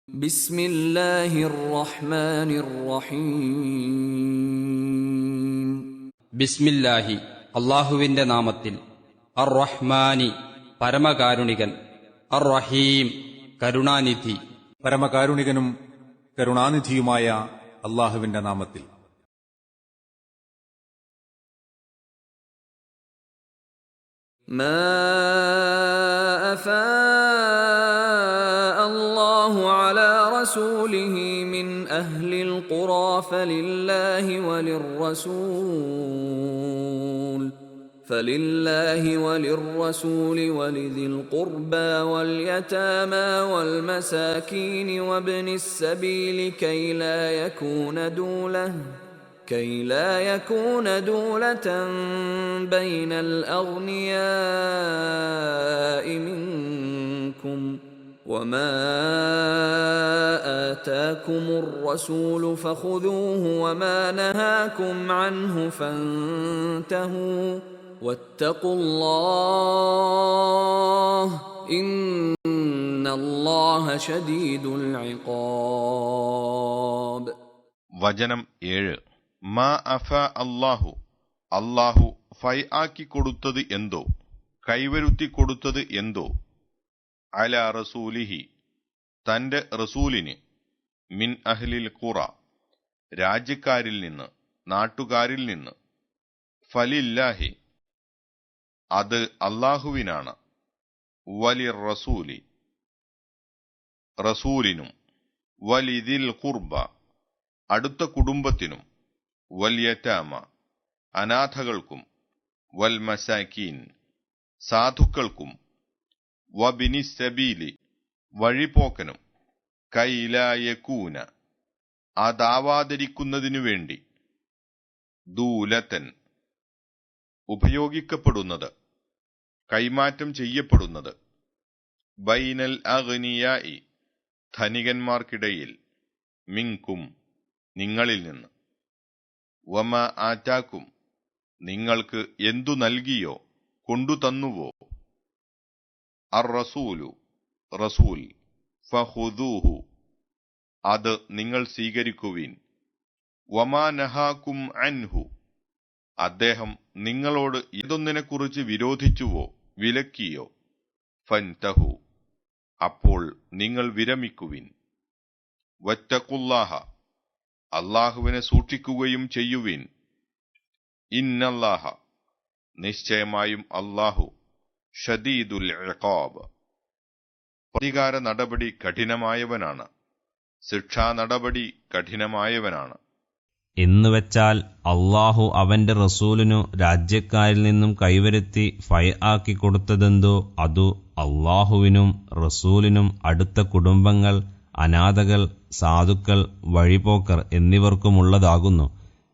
بسم الله الرحمن الرحيم ബിസ്മില്ലാഹി അള്ളാഹുവിന്റെ നാമത്തിൽ. അർ റഹ്മാനി പരമകാരുണികൻ, അർ റഹീം കരുണാനിധി. പരമകാരുണികനും കരുണാനിധിയുമായ അള്ളാഹുവിന്റെ നാമത്തിൽ. ما أفاء الله على رسوله من أهل القرى فلله وللرسول ولذي القربى واليتامى والمساكين وابن السبيل كي لا يكون دولة بين الأغنياء منكم وما آتاكم الرسول فخذوه وما نهاكم عنه فانتهوا واتقوا الله إن الله شديد العقاب. വചനം 7. മാ അഫ അല്ലാഹു, അല്ലാഹു ഫൈ ആക്കി കൊടുത്തത് എന്തോ, കൈവരുത്തി കൊടുത്തത് എന്തോ, അല റസൂലിഹി തന്റെ റസൂലിന്, മിൻ അഹ്ലിൽ ഖുറ രാജ്യക്കാരിൽ നിന്ന്, നാട്ടുകാരിൽ നിന്ന്, ഫലില്ലാഹി അത് അല്ലാഹുവിനാണ്, വലിർ റസൂലി റസൂലിനും, വലിദിൽ ഖുർബ അടുത്ത കുടുംബത്തിനും, വൽയതാമ അനാഥകൾക്കും, വൽ മസാക്കീൻ സാധുക്കൾക്കും, വബിനിസ്സബീലി വഴിപോക്കനും, കൈലായക്കൂന അതാവാതിരിക്കുന്നതിനു വേണ്ടി, ദൂലത്തൻ ഉപയോഗിക്കപ്പെടുന്നത്, കൈമാറ്റം ചെയ്യപ്പെടുന്നത്, ബൈനൽ അഗ്നിയായി ധനികന്മാർക്കിടയിൽ, മിൻകും നിങ്ങളിൽ നിന്ന്, വമ ആറ്റാക്കും നിങ്ങൾക്ക് എന്തു നൽകിയോ കൊണ്ടു തന്നുവോ, അർ റസൂലു റസൂൽ, ഫഖുദൂഹു അത് നിങ്ങൾ സ്വീകരിക്കുവിൻ, വമാ നഹാക്കും അൻഹു അദ്ദേഹം നിങ്ങളോട് ഏതൊന്നിനെക്കുറിച്ച് വിരോധിച്ചുവോ വിലക്കിയോ, ഫൻതഹു അപ്പോൾ നിങ്ങൾ വിരമിക്കുവിൻ, വത്തഖുല്ലാഹ അല്ലാഹുവിനെ സൂക്ഷിക്കുകയും ചെയ്യുവിൻ, ഇന്നല്ലാഹ നിശ്ചയമായും അല്ലാഹു ഷദീദുൽ ഇഖാബ് പ്രതികാര നടപടി കഠിനമായവനാണ്, ശിക്ഷാ നടപടി കഠിനമായവനാണ്. എന്നുവെച്ചാൽ അള്ളാഹു അവന്റെ റസൂലിനു രാജ്യക്കാരിൽ നിന്നും കൈവരുത്തി ഫൈ ആക്കി കൊടുത്തതെന്തോ അതു അള്ളാഹുവിനും റസൂലിനും അടുത്ത കുടുംബങ്ങൾ, അനാഥകൾ, സാധുക്കൾ, വഴിപോക്കർ എന്നിവർക്കുമുള്ളതാകുന്നു.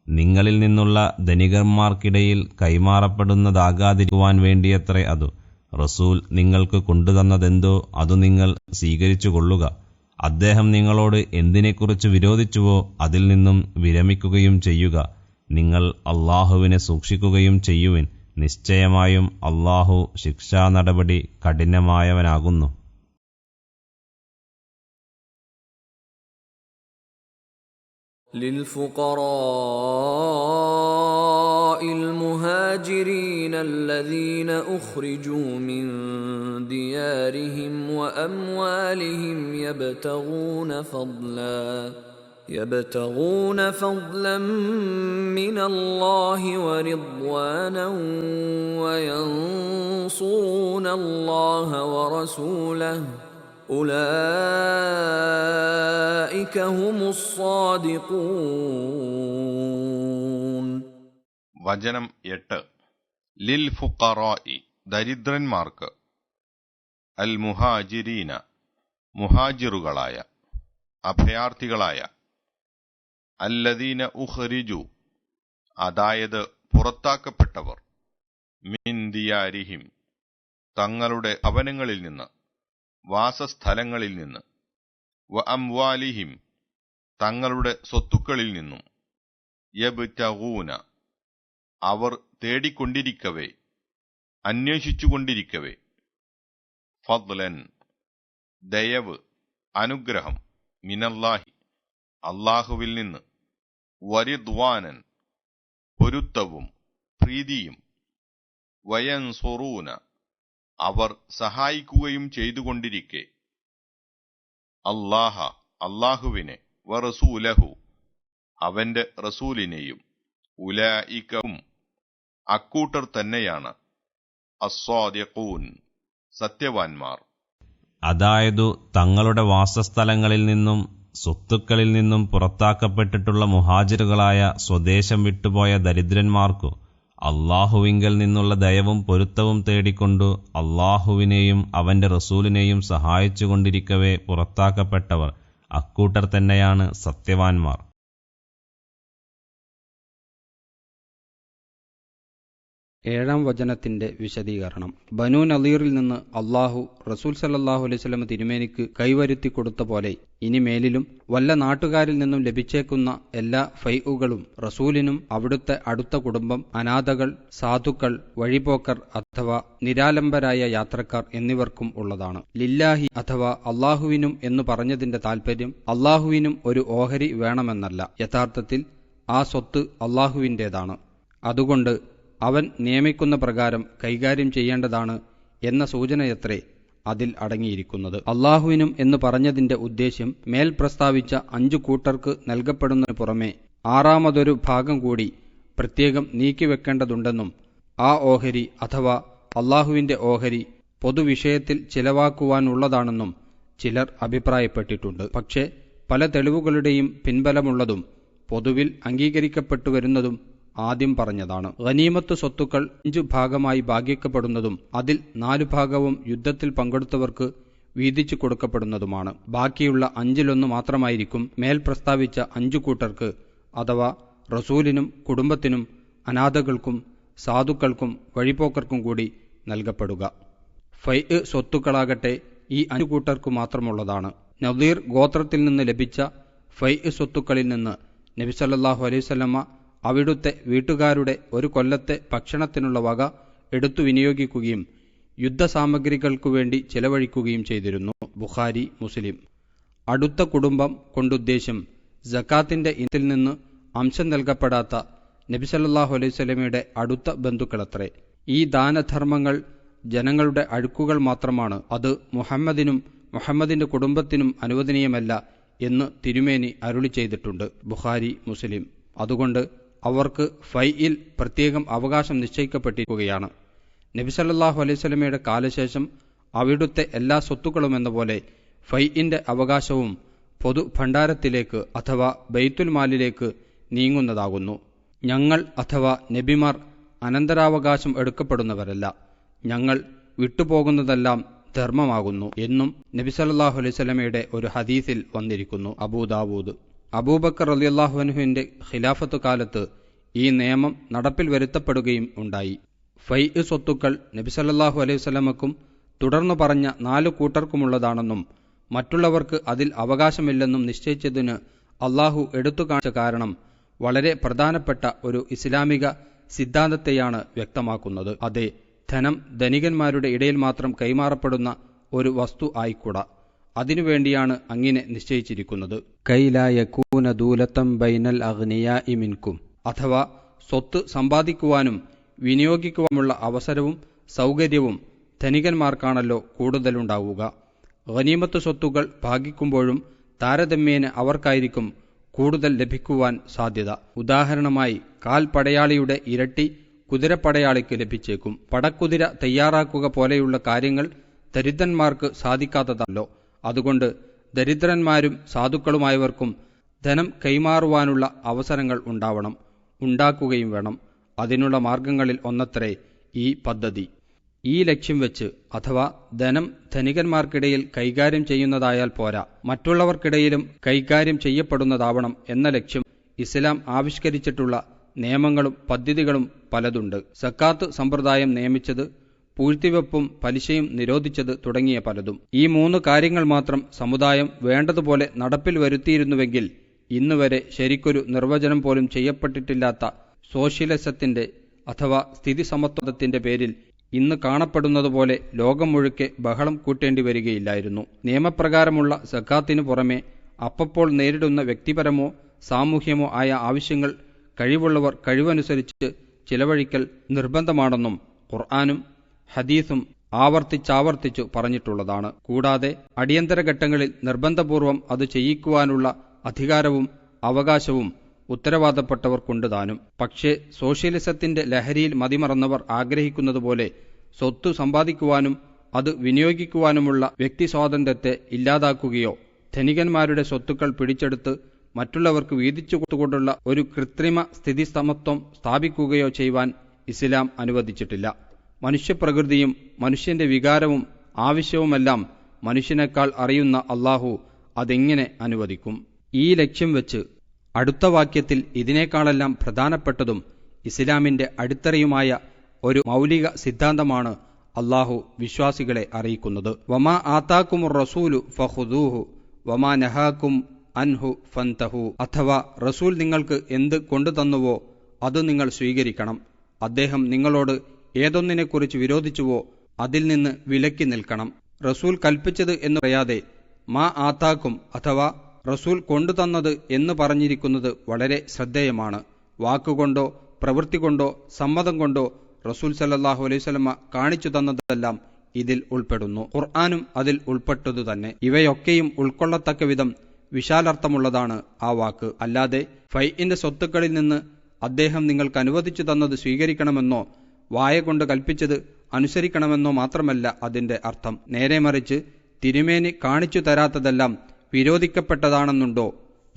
നിങ്ങളിൽ നിന്നുള്ള ധനികന്മാർക്കിടയിൽ കൈമാറപ്പെടുന്നതാകാതിരിക്കുവാൻ വേണ്ടിയത്രേ അതു. റസൂൽ നിങ്ങൾക്ക് കൊണ്ടുതന്നതെന്തോ അതു നിങ്ങൾ സ്വീകരിച്ചുകൊള്ളുക. അദ്ദേഹം നിങ്ങളോട് എന്തിനെക്കുറിച്ച് വിരോധിച്ചുവോ അതിൽ നിന്നും വിരമിക്കുകയും ചെയ്യുക. നിങ്ങൾ അള്ളാഹുവിനെ സൂക്ഷിക്കുകയും ചെയ്യുവിൻ. നിശ്ചയമായും അള്ളാഹു ശിക്ഷാ നടപടി കഠിനമായവനാകുന്നു. للفقراء المهاجرين الذين أخرجوا من ديارهم وأموالهم يبتغون فضلا من الله ورضوانا وينصرون الله ورسوله أولئك هم الصادقون. വചനം 8. ലിൽ ഫുഖറാഇ ദരിദ്രന്മാർക്ക്, അൽ മുഹാജിരീന മുഹാജിറുകളായ അഭയാർത്ഥികളായ, അല്ലദീന ഉഖ്രിജു അതായത് പുറത്താക്കപ്പെട്ടവർ, മിൻ ദിയാരിഹിം തങ്ങളുടെ ഭവനങ്ങളിൽ നിന്ന്, വാസസ്ഥലങ്ങളിൽ നിന്ന്, വ അംവാലിഹിം തങ്ങളുടെ സ്വത്തുക്കളിൽ നിന്നും, യബ്തഗൂന അവർ തേടിക്കൊണ്ടിരിക്കവേ, അന്വേഷിച്ചുകൊണ്ടിരിക്കവേ, ഫദ്ലൻ ദയവ്, അനുഗ്രഹം, മിനല്ലാഹി അള്ളാഹുവിൽ നിന്ന്, വരിദ്വാനൻ പൊരുത്തവും പ്രീതിയും, വയൻസുറൂന അവർ സഹായിക്കുകയും ചെയ്തുകൊണ്ടിരിക്കെ, അല്ലാഹ അള്ളാഹുവിനെ, വറസൂലഹു അവന്റെ റസൂലിനെയും, ഉലൈകഹും അക്കൂട്ടർ തന്നെയാണ് അസ്സാദിഖൂൻ സത്യവാൻമാർ. അതായതു തങ്ങളുടെ വാസസ്ഥലങ്ങളിൽ നിന്നും സ്വത്തുക്കളിൽ നിന്നും പുറത്താക്കപ്പെട്ടിട്ടുള്ള മുഹാജിറുകളായ സ്വദേശം വിട്ടുപോയ ദരിദ്രന്മാർക്കു അള്ളാഹുവിങ്കൽ നിന്നുള്ള ദയവും പൊരുത്തവും തേടിക്കൊണ്ടു അള്ളാഹുവിനെയും അവന്റെ റസൂലിനെയും സഹായിച്ചുകൊണ്ടിരിക്കവേ പുറത്താക്കപ്പെട്ടവർ അക്കൂട്ടർ തന്നെയാണ് സത്യവാൻമാർ. ഏഴാം വചനത്തിന്റെ വിശദീകരണം. ബനൂ നളീറിൽ നിന്ന് അള്ളാഹു റസൂൽ സല്ലല്ലാഹു അലൈഹി വസല്ലം തിരുമേനിക്ക് കൈവരുത്തി കൊടുത്ത പോലെ ഇനി മേലിലും വല്ല നാട്ടുകാരിൽ നിന്നും ലഭിച്ചേക്കുന്ന എല്ലാ ഫൈഉകളും റസൂലിനും അവിടുത്തെ അടുത്ത കുടുംബം, അനാഥകൾ, സാധുക്കൾ, വഴിപോക്കർ അഥവാ നിരാലംബരായ യാത്രക്കാർ എന്നിവർക്കും ഉള്ളതാണ്. ലില്ലാഹി അഥവാ അള്ളാഹുവിനും എന്ന് പറഞ്ഞതിന്റെ താൽപര്യം അള്ളാഹുവിനും ഒരു ഓഹരി വേണമെന്നല്ല. യഥാർത്ഥത്തിൽ ആ സ്വത്ത് അള്ളാഹുവിൻ്റേതാണ്. അതുകൊണ്ട് അവൻ നിയമിക്കുന്ന പ്രകാരം കൈകാര്യം ചെയ്യേണ്ടതാണ് എന്ന സൂചനയത്രേ അതിൽ അടങ്ങിയിരിക്കുന്നത്. അള്ളാഹുവിനും എന്ന് പറഞ്ഞതിന്റെ ഉദ്ദേശ്യം മേൽ പ്രസ്താവിച്ച 5 കൂട്ടർക്ക് നൽകപ്പെടുന്നതിനു പുറമെ 6-മതൊരു ഭാഗം കൂടി പ്രത്യേകം നീക്കിവെക്കേണ്ടതുണ്ടെന്നും ആ ഓഹരി അഥവാ അള്ളാഹുവിന്റെ ഓഹരി പൊതുവിഷയത്തിൽ ചിലവാക്കുവാനുള്ളതാണെന്നും ചിലർ അഭിപ്രായപ്പെട്ടിട്ടുണ്ട്. പക്ഷേ പല തെളിവുകളുടെയും പിൻബലമുള്ളതും പൊതുവിൽ അംഗീകരിക്കപ്പെട്ടുവരുന്നതും ആദ്യം പറഞ്ഞതാണ്. ഗനീമത്ത് സ്വത്തുക്കൾ 5 ഭാഗമായി ഭാഗിക്കപ്പെടുന്നതും അതിൽ 4 ഭാഗവും യുദ്ധത്തിൽ പങ്കെടുത്തവർക്ക് വീതിച്ചു കൊടുക്കപ്പെടുന്നതുമാണ്. ബാക്കിയുള്ള 5-1 മാത്രമായിരിക്കും മേൽ പ്രസ്താവിച്ച 5 കൂട്ടർക്ക് അഥവാ റസൂലിനും കുടുംബത്തിനും അനാഥകൾക്കും സാധുക്കൾക്കും വഴിപോക്കർക്കും കൂടി നൽകപ്പെടുക. ഫൈഅ് സ്വത്തുക്കളാകട്ടെ ഈ 5 കൂട്ടർക്കു മാത്രമുള്ളതാണ്. നദീർ ഗോത്രത്തിൽ നിന്ന് ലഭിച്ച ഫൈഅ് സ്വത്തുക്കളിൽ നിന്ന് നബി സല്ലല്ലാഹു അലൈഹി വസല്ലമ അവിടുത്തെ വീട്ടുകാരുടെ 1 കൊല്ലത്തെ ഭക്ഷണത്തിനുള്ള വക എടുത്തു വിനിയോഗിക്കുകയും യുദ്ധസാമഗ്രികൾക്കു വേണ്ടി ചെലവഴിക്കുകയും ചെയ്തിരുന്നു. ബുഖാരി, മുസ്ലിം. അടുത്ത കുടുംബം കൊണ്ടുദ്ദേശം സക്കാത്തിന്റെ ഇനത്തിൽ നിന്ന് അംശം നൽകപ്പെടാത്ത നബി സല്ലല്ലാഹു അലൈഹി വസല്ലമയുടെ അടുത്ത ബന്ധുക്കളത്രേ. ഈ ദാനധർമ്മങ്ങൾ ജനങ്ങളുടെ അഴുക്കുകൾ മാത്രമാണ്. അത് മുഹമ്മദിനും മുഹമ്മദിന്റെ കുടുംബത്തിനും അനുവദനീയമല്ല എന്ന് തിരുമേനി അരുളി ചെയ്തിട്ടുണ്ട്. ബുഖാരി, മുസ്ലിം. അതുകൊണ്ട് അവർക്ക് ഫൈഇൽ പ്രത്യേകം അവകാശം നിശ്ചയിക്കപ്പെട്ടിരിക്കുകയാണ്. നബി സല്ലല്ലാഹു അലൈഹി വസല്ലമയുടെ കാലശേഷം അവിടുത്തെ എല്ലാ സ്വത്തുക്കളുമെന്ന പോലെ ഫൈഇന്റെ അവകാശവും പൊതു ഭണ്ഡാരത്തിലേക്ക് അഥവാ ബൈത്തുൽ മാലിലേക്ക് നീങ്ങുന്നതാകുന്നു. ഞങ്ങൾ അഥവാ നബിമാർ അനന്തരാവകാശം എടുക്കപ്പെടുന്നവരല്ല. ഞങ്ങൾ വിട്ടുപോകുന്നതെല്ലാം ധർമ്മമാകുന്നു എന്നും നബി സല്ലല്ലാഹു അലൈഹി വസല്ലമയുടെ ഒരു ഹദീസിൽ വന്നിരിക്കുന്നു. അബൂദാവൂദ്. അബൂബക്കർ റളിയല്ലാഹു അൻഹുവിന്റെ ഖിലാഫത്ത് കാലത്ത് ഈ നിയമം നടപ്പിൽ വരുത്തപ്പെടുകയും ഉണ്ടായി. ഫൈഅ് സ്വത്തുക്കൾ നബി സല്ലല്ലാഹു അലൈഹി വസല്ലമക്കും തുടർന്നു പറഞ്ഞ 4 കൂട്ടർക്കുമുള്ളതാണെന്നും മറ്റുള്ളവർക്ക് അതിൽ അവകാശമില്ലെന്നും നിശ്ചയിച്ചതിന് അള്ളാഹു എടുത്തു കാണിച്ച കാരണം വളരെ പ്രധാനപ്പെട്ട ഒരു ഇസ്ലാമിക സിദ്ധാന്തത്തെയാണ് വ്യക്തമാക്കുന്നത്. അതെ, ധനം ധനികന്മാരുടെ ഇടയിൽ മാത്രം കൈമാറപ്പെടുന്ന ഒരു വസ്തു ആയിക്കൂടാ. അതിനുവേണ്ടിയാണ് അങ്ങനെ നിശ്ചയിച്ചിരിക്കുന്നത്. കൈലാ യകൂന ദൂലതം ബൈനൽ അഗ്നിയാഇ മിൻകും, അഥവാ സ്വത്ത് സമ്പാദിക്കുവാനും വിനിയോഗിക്കുവാനുമുള്ള അവസരവും സൗകര്യവും ധനികന്മാർക്കാണല്ലോ കൂടുതലുണ്ടാവുക. ഗനീമത്ത് സ്വത്തുക്കൾ ഭാഗിക്കുമ്പോഴും താരതമ്യേന അവർക്കായിരിക്കും കൂടുതൽ ലഭിക്കുവാൻ സാധ്യത. ഉദാഹരണമായി കാൽപടയാളിയുടെ ഇരട്ടി കുതിരപ്പടയാളിക്ക് ലഭിച്ചേക്കും. പടക്കുതിര തയ്യാറാക്കുക പോലെയുള്ള കാര്യങ്ങൾ ദരിദ്രന്മാർക്ക് സാധിക്കാത്തതല്ലോ. അതുകൊണ്ട് ദരിദ്രന്മാരും സാധുക്കളുമായവർക്കും ധനം കൈമാറുവാനുള്ള അവസരങ്ങൾ ഉണ്ടാക്കുകയും വേണം. അതിനുള്ള മാർഗങ്ങളിൽ ഒന്നത്രേ ഈ പദ്ധതി. ഈ ലക്ഷ്യം വെച്ച് അഥവാ ധനം ധനികന്മാർക്കിടയിൽ കൈകാര്യം ചെയ്യുന്നതായാൽ പോരാ, മറ്റുള്ളവർക്കിടയിലും കൈകാര്യം ചെയ്യപ്പെടുന്നതാവണം എന്ന ലക്ഷ്യം ഇസ്ലാം ആവിഷ്കരിച്ചിട്ടുള്ള നിയമങ്ങളും പദ്ധതികളും പലതുണ്ട്. സക്കാത്ത് സമ്പ്രദായം നിയമിച്ചത്, പൂഴ്ത്തിവെപ്പും പലിശയും നിരോധിച്ചത് തുടങ്ങിയ പലതും. ഈ 3 കാര്യങ്ങൾ മാത്രം സമുദായം വേണ്ടതുപോലെ നടപ്പിൽ വരുത്തിയിരുന്നുവെങ്കിൽ ഇന്നുവരെ ശരിക്കൊരു നിർവചനം പോലും ചെയ്യപ്പെട്ടിട്ടില്ലാത്ത സോഷ്യലിസത്തിന്റെ അഥവാ സ്ഥിതി സമത്വത്തിന്റെ പേരിൽ ഇന്ന് കാണപ്പെടുന്നതുപോലെ ലോകം മുഴുക്കെ ബഹളം കൂട്ടേണ്ടി വരികയില്ലായിരുന്നു. നിയമപ്രകാരമുള്ള സക്കാത്തിനു പുറമെ അപ്പപ്പോൾ നേരിടുന്ന വ്യക്തിപരമോ സാമൂഹ്യമോ ആയ ആവശ്യങ്ങൾ കഴിവുള്ളവർ കഴിവനുസരിച്ച് ചിലവഴിക്കൽ നിർബന്ധമാണെന്നും ഖുർആനും ഹദീസും ആവർത്തിച്ചാവർത്തിച്ചു പറഞ്ഞിട്ടുള്ളതാണ്. കൂടാതെ അടിയന്തര ഘട്ടങ്ങളിൽ നിർബന്ധപൂർവം അത് ചെയ്യിക്കുവാനുള്ള അധികാരവും അവകാശവും ഉത്തരവാദപ്പെട്ടവർക്കുണ്ട് താനും. പക്ഷേ സോഷ്യലിസത്തിന്റെ ലഹരിയിൽ മതിമറന്നവർ ആഗ്രഹിക്കുന്നതുപോലെ സ്വത്ത് സമ്പാദിക്കുവാനും അത് വിനിയോഗിക്കുവാനുമുള്ള വ്യക്തി സ്വാതന്ത്ര്യത്തെ ഇല്ലാതാക്കുകയോ ധനികന്മാരുടെ സ്വത്തുക്കൾ പിടിച്ചെടുത്ത് മറ്റുള്ളവർക്ക് വീതിച്ചു കൊടുത്തുകൊണ്ടുള്ള ഒരു കൃത്രിമ സ്ഥിതിസമത്വം സ്ഥാപിക്കുകയോ ചെയ്യുവാൻ ഇസ്ലാം അനുവദിച്ചിട്ടില്ല. മനുഷ്യപ്രകൃതിയും മനുഷ്യന്റെ വികാരവും ആവശ്യവുമെല്ലാം മനുഷ്യനേക്കാൾ അറിയുന്ന അള്ളാഹു അതെങ്ങനെ അനുവദിക്കും? ഈ ലക്ഷ്യം വെച്ച് അടുത്ത വാക്യത്തിൽ ഇതിനേക്കാളെല്ലാം പ്രധാനപ്പെട്ടതും ഇസ്ലാമിന്റെ അടിത്തറയുമായ ഒരു മൗലിക സിദ്ധാന്തമാണ് അള്ളാഹു വിശ്വാസികളെ അറിയിക്കുന്നത്. വമാ ആതാക്കുമുർ റസൂലു ഫഖുദൂഹു വമാ നഹാക്കും അൻഹു ഫന്തഹു. അഥവാ റസൂൽ നിങ്ങൾക്ക് എന്ത് കൊണ്ടുതന്നുവോ അത് നിങ്ങൾ സ്വീകരിക്കണം. അദ്ദേഹം നിങ്ങളോട് ഏതൊന്നിനെക്കുറിച്ച് വിരോധിച്ചുവോ അതിൽ നിന്ന് വിലക്കി നിൽക്കണം. റസൂൽ കൽപ്പിച്ചത് എന്ന് പറയാതെ മാ ആതാക്കും അഥവാ റസൂൽ കൊണ്ടുതന്നത് എന്ന് പറഞ്ഞിരിക്കുന്നത് വളരെ ശ്രദ്ധേയമാണ്. വാക്കുകൊണ്ടോ പ്രവൃത്തി കൊണ്ടോ സമ്മതം കൊണ്ടോ റസൂൽ സല്ലല്ലാഹു അലൈഹി വസല്ലമ കാണിച്ചു തന്നതെല്ലാം ഇതിൽ ഉൾപ്പെടുന്നു. ഖുർആനും അതിൽ ഉൾപ്പെട്ടതു തന്നെ. ഇവയൊക്കെയും ഉൾക്കൊള്ളത്തക്ക വിധം വിശാലർത്ഥമുള്ളതാണ് ആ വാക്ക്. അല്ലാതെ ഫൈഇന്റെ സ്വത്തുക്കളിൽ നിന്ന് അദ്ദേഹം നിങ്ങൾക്ക് അനുവദിച്ചു തന്നത് സ്വീകരിക്കണമെന്നോ വായ കൊണ്ട് കൽപ്പിച്ചത് അനുസരിക്കണമെന്നോ മാത്രമല്ല അതിന്റെ അർത്ഥം. നേരെ മറിച്ച് തിരുമേനി കാണിച്ചു തരാത്തതെല്ലാം വിരോധിക്കപ്പെട്ടതാണെന്നുണ്ടോ?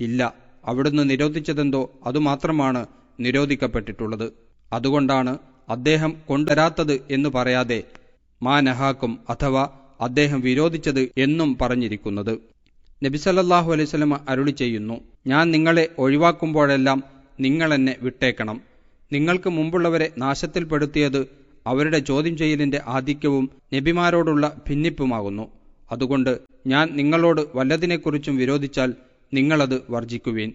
ഇല്ല, അവിടുന്ന് നിരോധിച്ചതെന്തോ അതുമാത്രമാണ് നിരോധിക്കപ്പെട്ടിട്ടുള്ളത്. അതുകൊണ്ടാണ് അദ്ദേഹം കൊണ്ടുവരാത്തത് എന്ന് പറയാതെ മാ നഹാക്കും അഥവാ അദ്ദേഹം വിരോധിച്ചത് എന്നും പറഞ്ഞിരിക്കുന്നത്. നബി സല്ലല്ലാഹു അലൈഹി വസല്ലമ അരുളി ചെയ്യുന്നു, ഞാൻ നിങ്ങളെ ഒഴിവാക്കുമ്പോഴെല്ലാം നിങ്ങൾ എന്നെ വിട്ടേക്കണം. നിങ്ങൾക്ക് മുമ്പുള്ളവരെ നാശത്തിൽപ്പെടുത്തിയത് അവരുടെ ചോദ്യം ചെയ്യലിന്റെ ആധിക്യവും നബിമാരോടുള്ള ഭിന്നിപ്പുമാകുന്നു. അതുകൊണ്ട് ഞാൻ നിങ്ങളോട് വല്ലതിനെക്കുറിച്ചും വിരോധിച്ചാൽ നിങ്ങളത് വർജിക്കുവീൻ.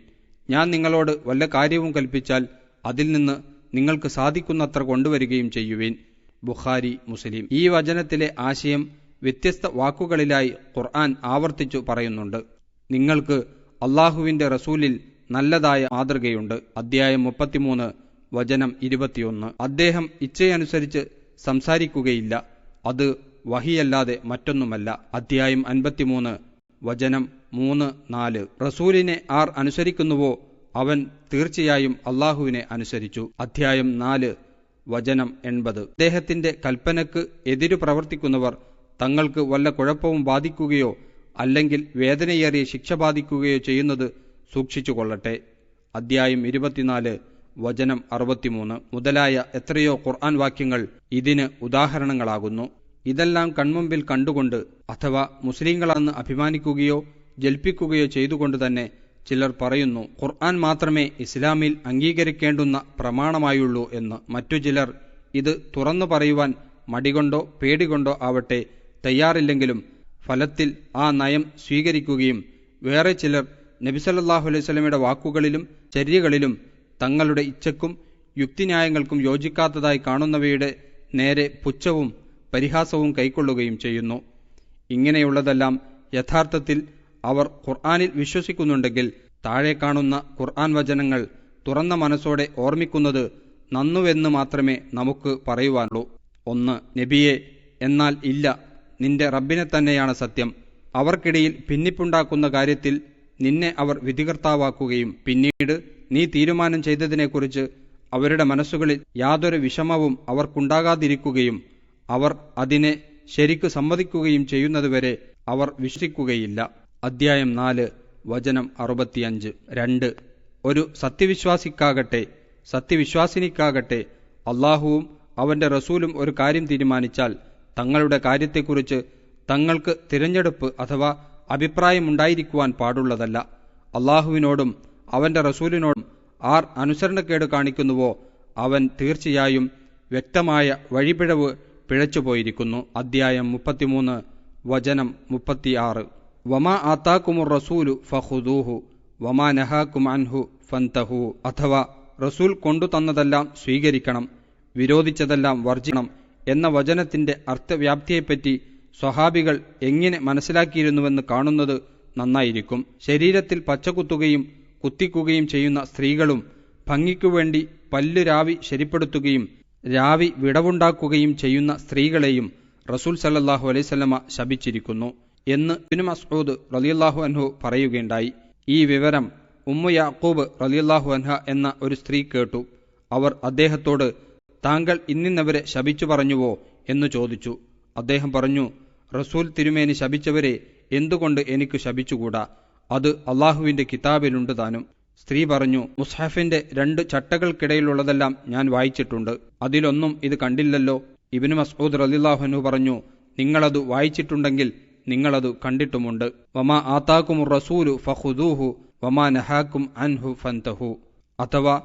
ഞാൻ നിങ്ങളോട് വല്ല കാര്യവും കൽപ്പിച്ചാൽ അതിൽ നിന്ന് നിങ്ങൾക്ക് സാധിക്കുന്നത്ര കൊണ്ടുവരികയും ചെയ്യുവീൻ. ബുഖാരി, മുസ്ലിം. ഈ വചനത്തിലെ ആശയം വ്യത്യസ്ത വാക്കുകളിലായി ഖുർആൻ ആവർത്തിച്ചു പറയുന്നുണ്ട്. നിങ്ങൾക്ക് അള്ളാഹുവിന്റെ റസൂലിൽ നല്ലതായ മാതൃകയുണ്ട്. അധ്യായം 33 വചനം 21. അദ്ദേഹം ഇച്ഛയനുസരിച്ച് സംസാരിക്കുകയില്ല, അത് വഹിയല്ലാതെ മറ്റൊന്നുമല്ല. അധ്യായം 53 വചനം 3-4. റസൂലിനെ ആർ അനുസരിക്കുന്നുവോ അവൻ തീർച്ചയായും അള്ളാഹുവിനെ അനുസരിച്ചു. അധ്യായം 4 വചനം 80. അദ്ദേഹത്തിന്റെ കൽപ്പനക്ക് എതിരു പ്രവർത്തിക്കുന്നവർ തങ്ങൾക്ക് വല്ല കുഴപ്പവും ബാധിക്കുകയോ അല്ലെങ്കിൽ വേദനയേറിയ ശിക്ഷ ബാധിക്കുകയോ ചെയ്യുന്നത് സൂക്ഷിച്ചുകൊള്ളട്ടെ. അധ്യായം 24 വചനം 63 മുതലായ എത്രയോ ഖുർആൻ വാക്യങ്ങൾ ഇതിന് ഉദാഹരണങ്ങളാകുന്നു. ഇതെല്ലാം കൺമുമ്പിൽ കണ്ടുകൊണ്ട് അഥവാ മുസ്ലിങ്ങളാണെന്ന് അഭിമാനിക്കുകയോ ജൽപ്പിക്കുകയോ ചെയ്തുകൊണ്ട് തന്നെ ചിലർ പറയുന്നു ഖുർആൻ മാത്രമേ ഇസ്ലാമിൽ അംഗീകരിക്കേണ്ടുന്ന പ്രമാണമായുള്ളൂ എന്ന്. മറ്റു ചിലർ ഇത് തുറന്നു പറയുവാൻ മടികൊണ്ടോ പേടികൊണ്ടോ ആവട്ടെ തയ്യാറില്ലെങ്കിലും ഫലത്തിൽ ആ നയം സ്വീകരിക്കുകയും വേറെ ചിലർ നബി സല്ലല്ലാഹു അലൈഹി വസല്ലമയുടെ വാക്കുകളിലും ചര്യകളിലും തങ്ങളുടെ ഇച്ഛക്കും യുക്തിന്യായങ്ങൾക്കും യോജിക്കാത്തതായി കാണുന്നവയുടെ നേരെ പുച്ഛവും പരിഹാസവും കൈക്കൊള്ളുകയും ചെയ്യുന്നു. ഇങ്ങനെയുള്ളതെല്ലാം യഥാർത്ഥത്തിൽ അവർ ഖുർആനിൽ വിശ്വസിക്കുന്നുണ്ടെങ്കിൽ താഴെ കാണുന്ന ഖുർആൻ വചനങ്ങൾ തുറന്ന മനസ്സോടെ ഓർമ്മിക്കുന്നത് നന്നുവെന്ന് മാത്രമേ നമുക്ക് പറയുവാനുള്ളൂ. 1. നബിയെ, എന്നാൽ ഇല്ല, നിന്റെ റബ്ബിനെ തന്നെയാണ് സത്യം. അവർക്കിടയിൽ ഭിന്നിപ്പുണ്ടാക്കുന്ന കാര്യത്തിൽ നിന്നെ അവർ വിധികർത്താവാക്കുകയും പിന്നീട് നീ തീരുമാനം ചെയ്തതിനെക്കുറിച്ച് അവരുടെ മനസ്സുകളിൽ യാതൊരു വിഷമവും അവർക്കുണ്ടാകാതിരിക്കുകയും അവർ അതിനെ ശരിക്കു സമ്മതിക്കുകയും ചെയ്യുന്നതുവരെ അവർ വിശ്വസിക്കുകയില്ല. അധ്യായം 4 വചനം 65. 2. ഒരു സത്യവിശ്വാസിക്കാകട്ടെ സത്യവിശ്വാസിനിക്കാകട്ടെ അള്ളാഹുവും അവന്റെ റസൂലും ഒരു കാര്യം തീരുമാനിച്ചാൽ തങ്ങളുടെ കാര്യത്തെക്കുറിച്ച് തങ്ങൾക്ക് തിരഞ്ഞെടുപ്പ് അഥവാ അഭിപ്രായമുണ്ടായിരിക്കുവാൻ പാടുള്ളതല്ല. അള്ളാഹുവിനോടും അവന്റെ റസൂലിനോടും ആർ അനുസരണക്കേട് കാണിക്കുന്നുവോ അവൻ തീർച്ചയായും വ്യക്തമായ വഴിപിഴവ് പിഴച്ചുപോയിരിക്കുന്നു. അധ്യായം 33 വചനം 36. വമാ ആതാക്കുമുർ റസൂലു ഫഖുദൂഹു വമാ നഹാക്കും അൻഹു ഫന്തഹു. അഥവാ റസൂൽ കൊണ്ടുതന്നതെല്ലാം സ്വീകരിക്കണം, വിരോധിച്ചതെല്ലാം വർജിക്കണം എന്ന വചനത്തിന്റെ അർത്ഥവ്യാപ്തിയെപ്പറ്റി സ്വഹാബികൾ എങ്ങനെ മനസ്സിലാക്കിയിരുന്നുവെന്ന് കാണുന്നത് നന്നായിരിക്കും. ശരീരത്തിൽ പച്ചകുത്തുകയും കുത്തിക്കുകയും ചെയ്യുന്ന സ്ത്രീകളും ഭംഗിക്കുവേണ്ടി പല്ല് രാവി ശരിപ്പെടുത്തുകയും രാവി വിടവുണ്ടാക്കുകയും ചെയ്യുന്ന സ്ത്രീകളെയും റസൂൽ സല്ലല്ലാഹു അലൈഹി വസല്ലമ ശപിച്ചിരിക്കുന്നു എന്ന് ഇബ്നു മസ്ഊദ് റളിയല്ലാഹു അൻഹു പറയുകയുണ്ടായി. ഈ വിവരം ഉമ്മു യാക്കൂബ് റളിയല്ലാഹു അൻഹ എന്ന ഒരു സ്ത്രീ കേട്ടു. അവർ അദ്ദേഹത്തോട്, താങ്കൾ ഇന്നിന്നവരെ ശപിച്ചു പറഞ്ഞുവോ എന്ന് ചോദിച്ചു. അദ്ദേഹം പറഞ്ഞു, റസൂൽ തിരുമേനി ശപിച്ചവരെ എന്തുകൊണ്ട് എനിക്ക് ശപിച്ചുകൂടാ? അത് അള്ളാഹുവിന്റെ കിതാബിലുണ്ട് താനും. സ്ത്രീ പറഞ്ഞു, മുസ്ഹഫിന്റെ 2 ചട്ടകൾക്കിടയിലുള്ളതെല്ലാം ഞാൻ വായിച്ചിട്ടുണ്ട്, അതിലൊന്നും ഇത് കണ്ടില്ലല്ലോ. ഇബ്നു മസ്ഊദ് റളിയല്ലാഹു അൻഹു പറഞ്ഞു, നിങ്ങളത് വായിച്ചിട്ടുണ്ടെങ്കിൽ നിങ്ങളത് കണ്ടിട്ടുമുണ്ട്. വമാ ആതാകുമുർ റസൂലു ഫഖുദൂഹു വമാ നഹാകും അൻഹു ഫൻതഹു. അഥവാ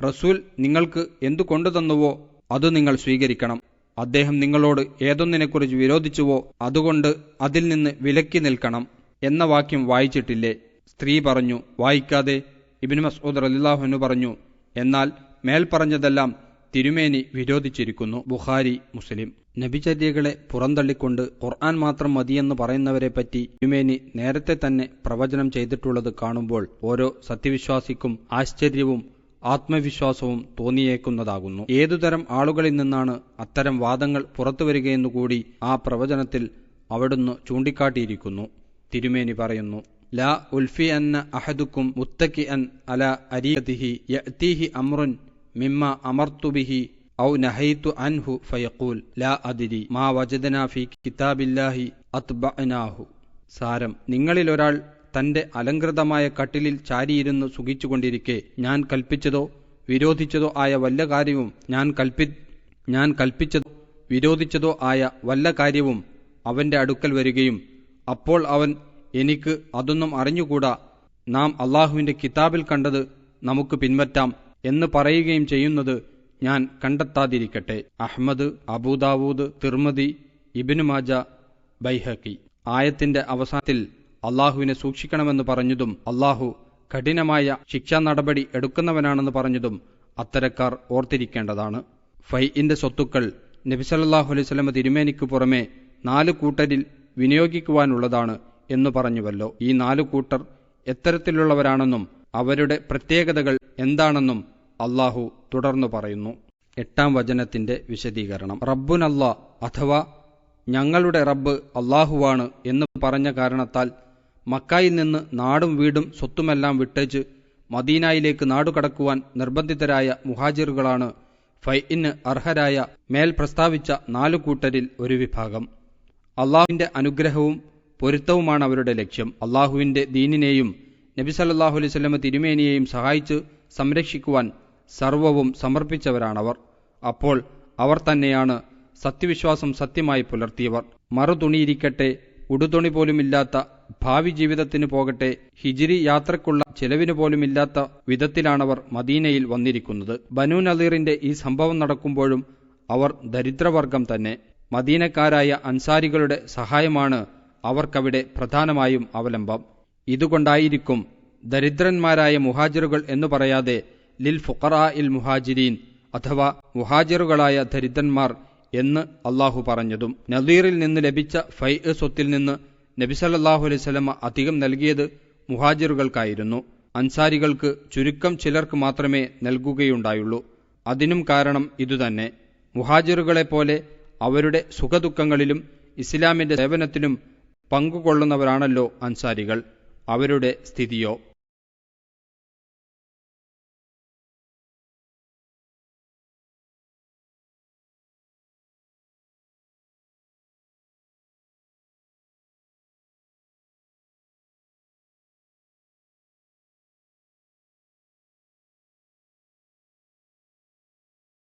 റസൂൽ നിങ്ങൾക്ക് എന്തു കൊണ്ടുതന്നുവോ അത് നിങ്ങൾ സ്വീകരിക്കണം. അദ്ദേഹം നിങ്ങളോട് ഏതൊന്നിനെക്കുറിച്ച് വിരോധിച്ചുവോ അതുകൊണ്ട് അതിൽ നിന്ന് വിലക്കി നിൽക്കണം എന്ന വാക്യം വായിച്ചിട്ടില്ലേ? സ്ത്രീ പറഞ്ഞു, വായിക്കാതെ. ഇബ്നു മസ്ഊദ് റളിയല്ലാഹു അൻഹു പറഞ്ഞു, എന്നാൽ മേൽപ്പറഞ്ഞതെല്ലാം തിരുമേനി വിരോധിച്ചിരിക്കുന്നു. ബുഖാരി, മുസ്ലിം. നബിചര്യകളെ പുറന്തള്ളിക്കൊണ്ട് ഖുർആൻ മാത്രം മതിയെന്ന് പറയുന്നവരെപ്പറ്റി തിരുമേനി നേരത്തെ തന്നെ പ്രവചനം ചെയ്തിട്ടുള്ളത് കാണുമ്പോൾ ഓരോ സത്യവിശ്വാസിക്കും ആശ്ചര്യവും ആത്മവിശ്വാസവും തോന്നിയേക്കുന്നതാകുന്നു. ഏതുതരം ആളുകളിൽ നിന്നാണ് അത്തരം വാദങ്ങൾ പുറത്തുവരികയെന്നുകൂടി ആ പ്രവചനത്തിൽ അവിടുന്ന് ചൂണ്ടിക്കാട്ടിയിരിക്കുന്നു. തിരുമേനി പറയുന്നു, ലാ ഉൽഫി അന്ന അഹദുക്കും മുത്തക്കി അൻ അല അരീഖതിഹി യഅ്തീഹി അംറുൻ മിമ്മ അമർത്തുബിഹി ഔ നഹൈതു അൻഹു ഫയഖൂൽ ലാ അദ്രി മാ വജദനാ ഫീ കിതാബില്ലാഹി അത്ബഅനാഹു. സാരം, നിങ്ങളിലൊരാൾ തന്റെ അലങ്കൃതമായ കട്ടിലിൽ ചാരിയിരുന്ന് സുഖിച്ചുകൊണ്ടിരിക്കെ ഞാൻ കൽപ്പിച്ചതോ വിരോധിച്ചതോ ആയ വല്ല കാര്യവും ഞാൻ കൽപ്പിച്ചതോ വിരോധിച്ചതോ ആയ വല്ല കാര്യവും അവന്റെ അടുക്കൽ വരികയും അപ്പോൾ അവൻ എനിക്ക് അതൊന്നും അറിഞ്ഞുകൂടാ, നാം അള്ളാഹുവിന്റെ കിതാബിൽ കണ്ടത് നമുക്ക് പിൻപറ്റാം എന്ന് പറയുകയും ചെയ്യുന്നത് ഞാൻ കണ്ടെത്താതിരിക്കട്ടെ. അഹ്മദ്, അബൂദാവൂദ്, തിർമിദി, ഇബ്നു മാജ, ബൈഹഖി. ആയത്തിന്റെ അവസാനത്തിൽ അള്ളാഹുവിനെ സൂക്ഷിക്കണമെന്ന് പറഞ്ഞതും അള്ളാഹു കഠിനമായ ശിക്ഷാ നടപടി എടുക്കുന്നവനാണെന്ന് പറഞ്ഞതും അത്തരക്കാർ ഓർത്തിരിക്കേണ്ടതാണ്. ഫൈഇന്റെ സ്വത്തുക്കൾ നബി സല്ലല്ലാഹു അലൈഹി വസല്ലം തിരുമേനിക്ക് പുറമെ 4 കൂട്ടരിൽ വിനിയോഗിക്കുവാനുള്ളതാണ് എന്ന് പറഞ്ഞുവല്ലോ. ഈ 4 കൂട്ടർ എത്തരത്തിലുള്ളവരാണെന്നും അവരുടെ പ്രത്യേകതകൾ എന്താണെന്നും അള്ളാഹു തുടർന്നു പറയുന്നു. 8-ാം വചനത്തിന്റെ വിശദീകരണം. റബ്ബുനല്ലാ അഥവാ ഞങ്ങളുടെ റബ്ബ് അള്ളാഹുവാണ് എന്ന് പറഞ്ഞ കാരണത്താൽ മക്കായിൽ നിന്ന് നാടും വീടും സ്വത്തുമെല്ലാം വിട്ടേച്ച് മദീനയിലേക്ക് നാടുകടക്കുവാൻ നിർബന്ധിതരായ മുഹാജിറുകളാണ് ഫൈഇന് അർഹരായ മേൽ പ്രസ്താവിച്ച 4 കൂട്ടരിൽ ഒരു വിഭാഗം. അള്ളാഹുവിന്റെ അനുഗ്രഹവും പൊരുത്തവുമാണ് അവരുടെ ലക്ഷ്യം. അള്ളാഹുവിന്റെ ദീനിനെയും നബി സല്ലല്ലാഹു അലൈഹി വസല്ലം തിരുമേനിയെയും സഹായിച്ച് സംരക്ഷിക്കുവാൻ സർവവും സമർപ്പിച്ചവരാണവർ. അപ്പോൾ അവർ തന്നെയാണ് സത്യവിശ്വാസം സത്യമായി പുലർത്തിയവർ. മറുതുണിയിരിക്കട്ടെ, ഉടുതുണി പോലുമില്ലാത്ത, ഭാവി ജീവിതത്തിന് പോകട്ടെ, ഹിജ്രി യാത്രക്കുള്ള ചെലവിന് പോലുമില്ലാത്ത വിധത്തിലാണവർ മദീനയിൽ വന്നിരിക്കുന്നത്. ബനൂ നളീറിന്റെ ഈ സംഭവം നടക്കുമ്പോഴും അവർ ദരിദ്രവർഗം തന്നെ. മദീനക്കാരായ അൻസാരികളുടെ സഹായമാണ് അവർക്കവിടെ പ്രധാനമായും അവലംബം. ഇതുകൊണ്ടായിരിക്കും ദരിദ്രന്മാരായ മുഹാജിറുകൾ എന്നു പറയാതെ ലിൽ ഫുഖറാ ഇൽ മുഹാജിരീൻ അഥവാ മുഹാജിറുകളായ ദരിദ്രന്മാർ എന്ന് അള്ളാഹു പറഞ്ഞതും. നളീറിൽ നിന്ന് ലഭിച്ച ഫൈഅ് സ്വത്തിൽ നിന്ന് നബി സല്ലല്ലാഹു അലൈഹി വസല്ലം അധികം നൽകിയത് മുഹാജിറുകൾക്കായിരുന്നു. അൻസാരികൾക്ക് ചുരുക്കം ചിലർക്ക് മാത്രമേ നൽകുകയുണ്ടായുള്ളൂ. അതിനും കാരണം ഇതുതന്നെ. മുഹാജിറുകളെപ്പോലെ അവരുടെ സുഖദുഃഖങ്ങളിലും ഇസ്ലാമിന്റെ സേവനത്തിലും പങ്കുകൊള്ളുന്നവരാണല്ലോ അൻസാരികൾ. അവരുടെ സ്ഥിതിയോ